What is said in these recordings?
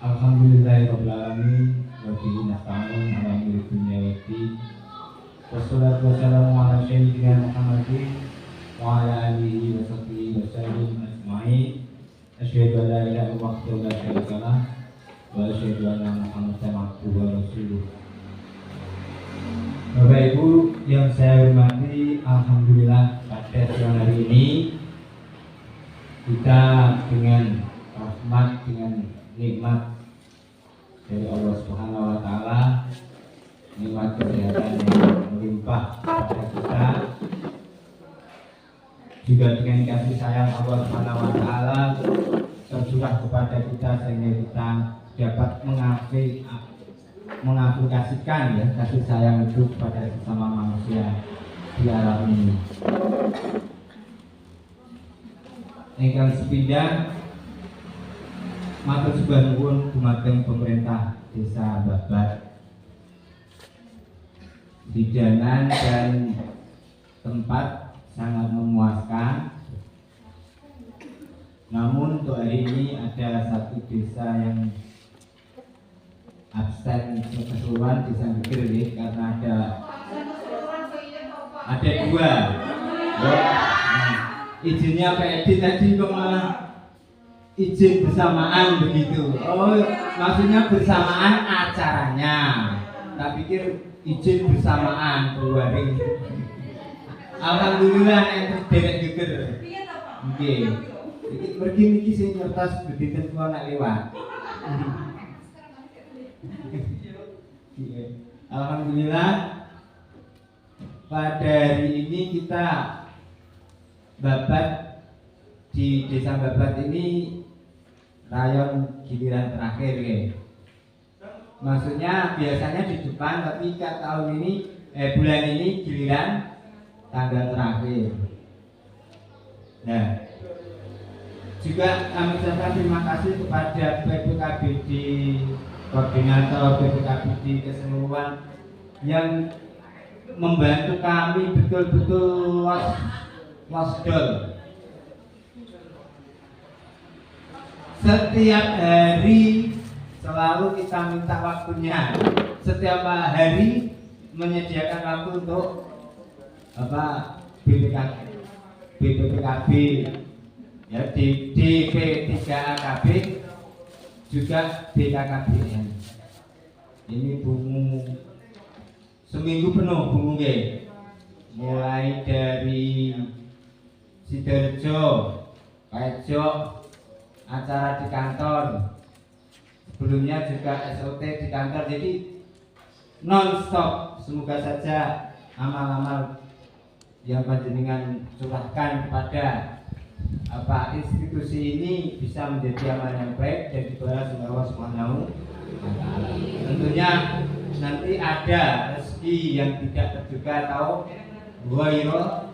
Alhamdulillahirabbil alamin wa bihi nasta'in ala umuri dunya waddin. Wassalatu wassalamu ala sayyidina Muhammadin wa ala alihi wa sahbihi wa sallam ajma'in. Asyhadu an la ilaha illallah wa la syarika lah wa asyhadu anna Muhammadan abduhu wa rasuluh. Bapak Ibu yang saya hormati, alhamdulillah pada siang hari ini kita dengan rahmat, dengan nikmat dari Allah Subhanahu wa taala, nikmat kesehatan yang melimpah kepada kita, juga dengan kasih sayang Allah Subhanahu wa taala tercurah kepada kita sehingga kita dapat mengaplikasikan ya kasih sayang itu kepada sesama manusia di alam ini. Ingkang sepindah matur sembah nuwun dumateng pemerintah Desa Babat. Hidangan dan tempat sangat memuaskan. Namun untuk hari ini ada satu desa yang absen keseluruhan, desa Geger ya, karena ada dua. Izinnya Pak Edi tadi kok malah izin bersamaan begitu. Oh, maksudnya bersamaan acaranya. Tak pikir izin bersamaan berwaring. Alhamdulillah yang derek Geger. Nggih. Iki pergi niki sing kertas bediten kula nek liwat. Alhamdulillah pada hari ini kita Babat di Desa Babat ini rayon giliran terakhir ya. Maksudnya biasanya di depan, tapi tahun ini bulan ini giliran tanggal terakhir. Nah, juga kami ucapkan terima kasih kepada BPKBD, koordinator BPKBD keseluruhan yang membantu kami betul-betul wasdol. Setiap hari selalu kita minta waktunya. Setiap hari menyediakan waktu untuk BPKB ya, DP3AKB juga BKKBN. Ini bungu seminggu penuh bungu nggih. Mulai dari Sidoarjo, Pejok, acara di kantor, sebelumnya juga SOT di kantor, jadi non-stop. Semoga saja amal-amal yang panjenengan curahkan kepada institusi ini bisa menjadi amal yang baik dan dibalas oleh Allah Subhanahu wa taala. Tentunya nanti ada rezeki yang tidak terduga atau ghairul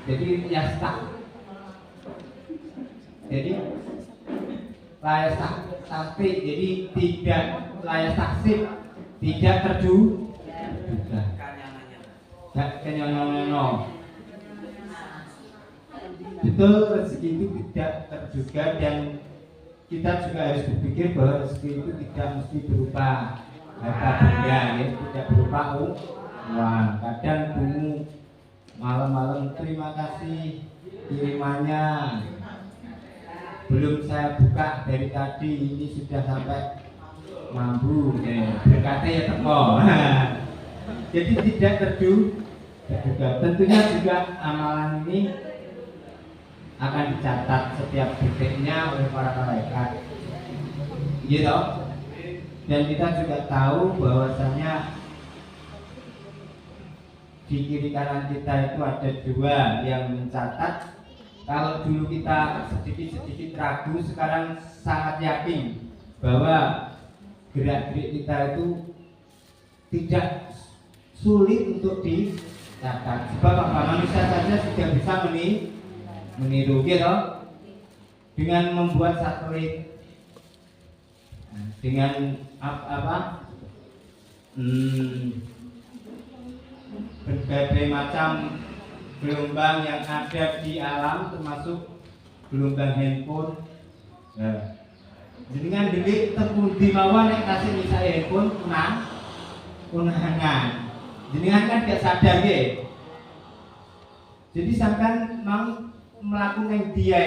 jadi yastaq. Jadi layak sakti, jadi tidak layak saksi, tidak terduga. Gak kenyono. Betul, rezeki itu tidak terduga dan kita juga harus berpikir bahwa rezeki itu tidak mesti berupa harta benda, ya, tidak berupa uang. Kadang bungu malam-malam terima kasih kirimannya. Belum saya buka dari tadi ini sudah sampai mambu, berkata ya teko. Jadi tidak terduga. Tentunya juga amalan ini akan dicatat setiap detiknya oleh para malaikat, gitu. Dan kita juga tahu bahwasanya di kiri kanan kita itu ada dua yang mencatat. Kalau dulu kita sedikit-sedikit ragu, sekarang sangat yakin bahwa gerak-gerik kita itu tidak sulit untuk dicatat. Sebab manusia saja sudah bisa meniru, gitu. Dengan membuat satelit, dengan berbagai macam gelombang yang ada di alam, termasuk gelombang handphone, Nah, jenengan delik tepundi mawon nek kasih misalnya handphone kunangan. Jenengan kan gak sadar nggih. Jadi sampean mau melakukan dia,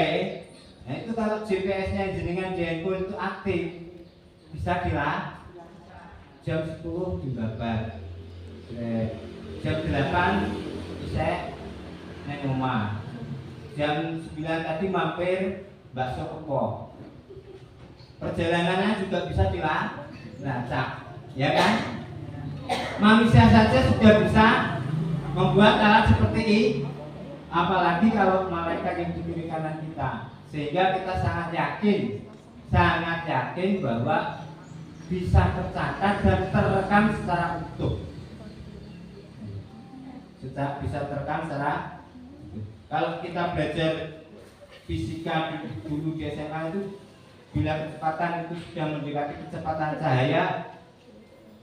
nah itu kalau GPS-nya jenengan di handphone itu aktif, bisa dilah jam 10 dibabat, jam 8 bisa naik rumah, jam 9 tadi mampir bakso kepo, perjalanannya juga bisa dilacak, ya kan? Manusia saja sudah bisa membuat alat seperti ini, apalagi kalau malaikat yang di kiri kanan kita. Sehingga kita sangat yakin bahwa bisa tercatat dan terekam secara utuh. Bisa terekam secara utuh. Kalau kita belajar fisika dulu di SMA itu, bila kecepatan itu sudah mendekati kecepatan cahaya,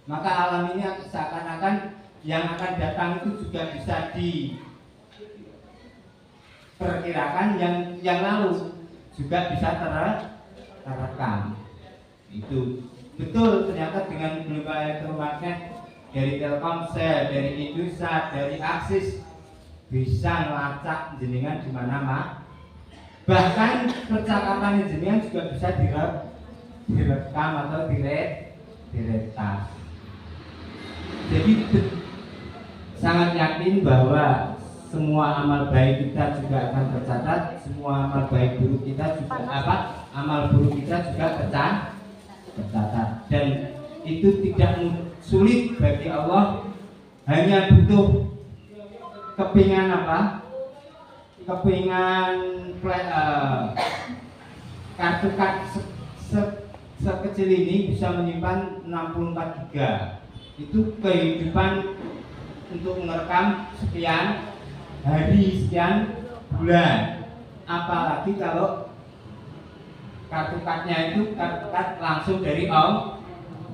maka alam ini seakan-akan yang akan datang itu juga bisa diperkirakan, yang lalu juga bisa terekam. Itu betul, ternyata dengan gelombang elektromagnet dari Telkomsel, dari Indosat, dari Axis bisa melacak jenengan di mana-mana. Bahkan percakapan jenengan juga bisa direkam atau diretas. Jadi sangat yakin bahwa semua amal baik kita juga akan tercatat, semua amal baik buruk kita juga amal buruk kita juga tercatat. Dan itu tidak sulit bagi Allah, hanya butuh kepingan kartu sekecil ini bisa menyimpan 64 GB. Itu kehidupan untuk merekam sekian hari, sekian bulan. Apalagi kalau kartu-kartunya itu kartu langsung dari Allah,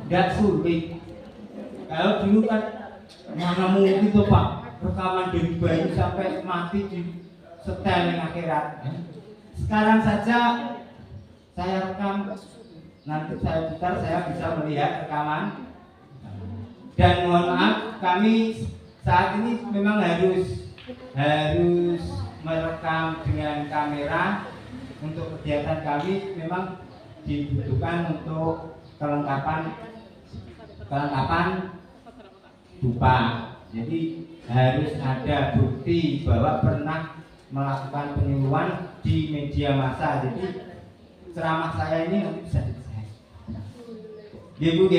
tidak sulit. Kalau dulu kan mana mungkin tuh Pak, rekaman dari bayi sampai mati di setel yang akhirat. Sekarang saja saya rekam, nanti saya putar, saya bisa melihat rekaman. Dan mohon maaf, kami saat ini memang harus merekam dengan kamera. Untuk kegiatan kami memang dibutuhkan untuk kelengkapan dupa. Jadi harus ada bukti bahwa pernah melakukan penyuluhan di media massa. Jadi ceramah saya ini nanti bisa dicek. Ibu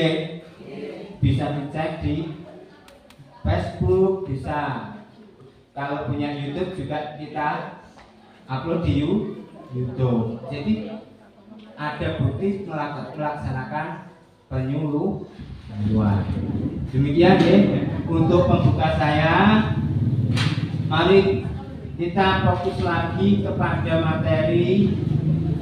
bisa dicek di Facebook, bisa. Kalau punya YouTube juga kita upload di YouTube. Jadi ada bukti melaksanakan penyuluhan. Demikian untuk pembuka saya. Mari kita fokus lagi kepada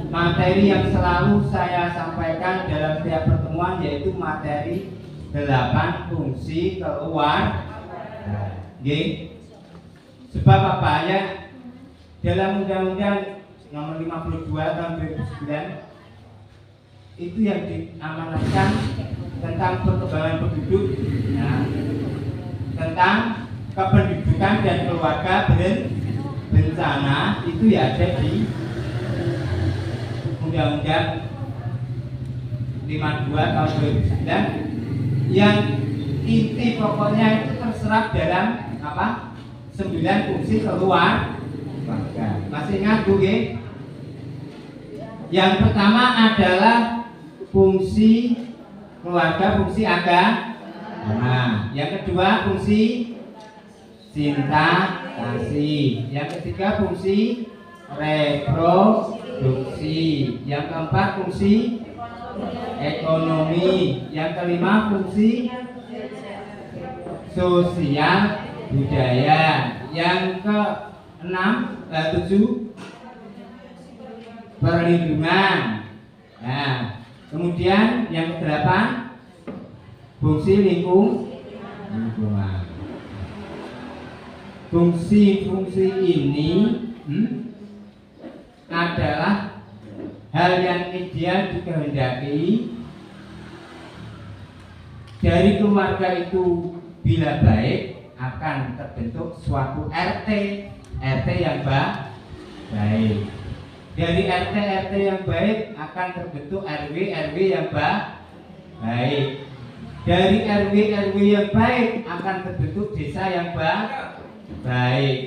materi yang selalu saya sampaikan dalam setiap pertemuan, yaitu materi 8 fungsi keluarga. Sebab apa ya? Dalam Undang-Undang Nomor 52 Tahun 2009 itu yang diamanatkan tentang perkembangan penduduk, tentang kependudukan dan keluarga berencana, itu ya ada di Undang-Undang 52 Tahun 2009, yang inti pokoknya itu terserap dalam 9 fungsi keluarga. Masih ingat Bu? Yang pertama adalah fungsi keluarga, fungsi agama. Yang kedua fungsi cinta kasih. Yang ketiga fungsi reproduksi. Yang keempat fungsi ekonomi. Yang kelima fungsi sosial budaya. Yang keenam, 7 perlindungan. Nah, kemudian yang kedelapan fungsi lingkungan. Fungsi-fungsi ini adalah hal yang dikehendaki dari keluarga itu bila baik akan terbentuk suatu RT yang baik. Dari RT yang baik akan terbentuk RW yang baik. Dari RW yang baik akan terbentuk desa yang baik.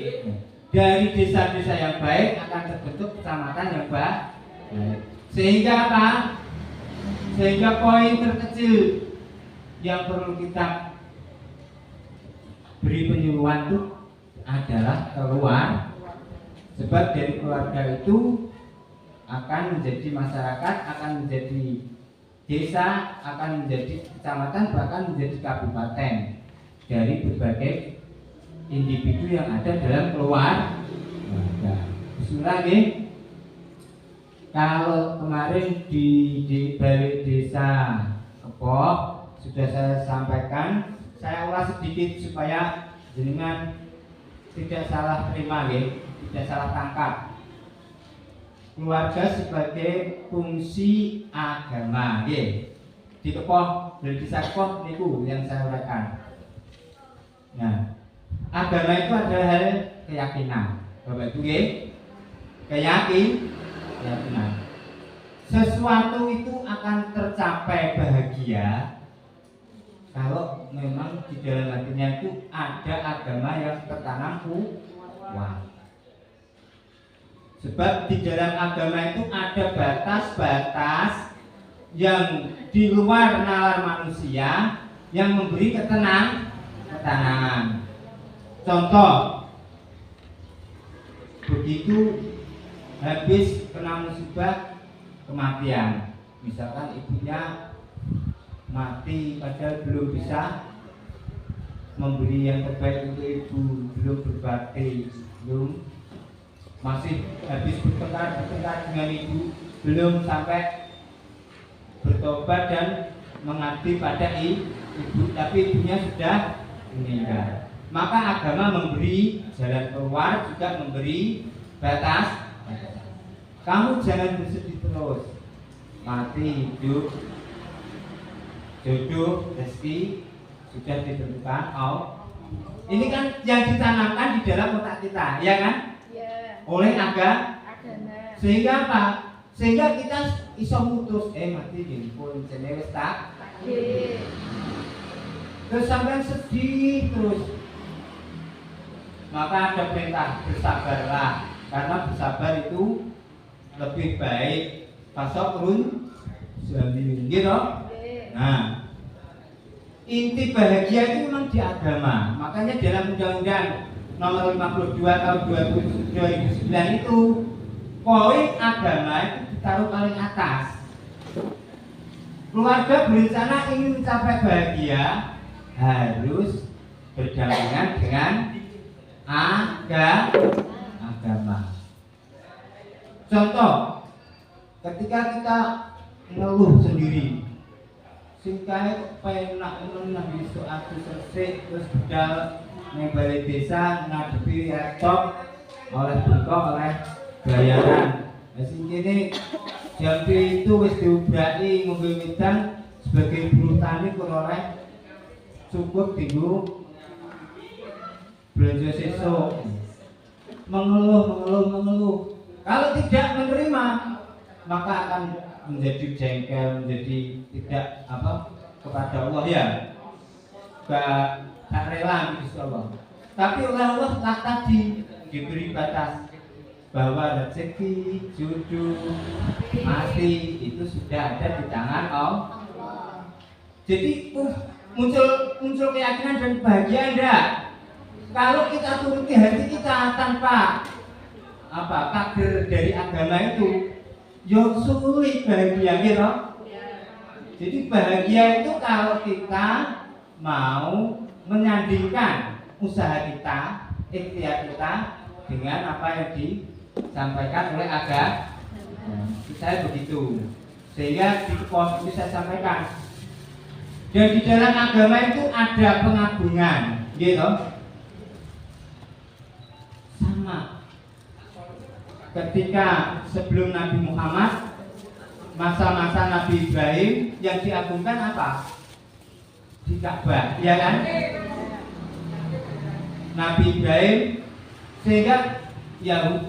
Dari desa-desa yang baik akan terbentuk kecamatan yang baik. Sehingga apa? Sehingga poin terkecil yang perlu kita beri penyuluhan itu adalah keluar. Sebab dari keluarga itu akan menjadi masyarakat, akan menjadi desa, akan menjadi kecamatan, bahkan menjadi kabupaten dari berbagai individu yang ada dalam keluarga. Bismillah. Kalau kemarin di balik desa Kepok sudah saya sampaikan, saya ulas sedikit supaya jenengan tidak salah terima, tidak salah tangkap. Keluarga sebagai fungsi agama, di Kepok, dari desa Kepok niku yang saya uraikan. Nah, agama itu adalah hal keyakinan, Bapak Ibu, keyakinan. Sesuatu itu akan tercapai bahagia kalau memang di dalam hatinya itu ada agama yang tertanam kuat. Sebab di dalam agama itu ada batas-batas yang di luar nalar manusia yang memberi ketenangan. Contoh, begitu habis kena musibah kematian, misalkan ibunya mati padahal belum bisa memberi yang terbaik untuk ibu, belum berbakti, belum masih habis bertengkar dengan ibu, belum sampai bertobat dan mengabdi pada ibu, tapi ibunya sudah meninggal. Maka agama memberi jalan keluar, juga memberi batas. Kamu jangan bersedih terus, mati hidup, jodoh, rezeki sudah ditentukan. Ini kan yang ditanamkan di dalam otak kita, ya kan? Oleh agama. Sehingga apa? Sehingga kita iso mutus mati pun jenenge tak. Terus sampai sedih terus. Maka ada perintah bersabarlah, karena bersabar itu lebih baik fasabrun jamil, gitu. Nah, inti bahagia itu memang di agama. Makanya dalam Undang-Undang Nomor 52 Tahun 2009 itu poin agama itu ditaruh paling atas. Keluarga berencana ingin mencapai bahagia harus berdampingan dengan agama. Contoh, ketika kita ngeluh sendiri, singkai penak menang iso aku sesek terus budal ning balik desa ngadepi laptop oleh buka oleh bayaran. Lah sing kene jam itu wis diobraki ngombe wedang sebagai buruh tani kur oleh cukup dinggo belanja sesuk. Mengeluh. Kalau tidak menerima maka akan menjadi jengkel, menjadi tidak kepada Allah, ya gak rela insya Allah. Tapi oleh Allah tadi diberi batas bahwa rezeki, jodoh, mati itu sudah ada di tangan Allah. Jadi muncul keyakinan dan bahagia enggak? Kalau kita turuti hati kita tanpa kader dari agama itu, yo sulit bahagia, gitu. Jadi bahagia itu kalau kita mau menyandingkan usaha kita, ikhtiar kita dengan apa yang disampaikan oleh agama. Saya begitu. Sehingga di pos itu saya sampaikan. Dan di dalam agama itu ada pengagungan, gitu. Sama. Ketika sebelum Nabi Muhammad, masa-masa Nabi Ibrahim yang diagungkan apa? Di Ka'bah, ya kan? Nabi Ibrahim, sehingga Yahudi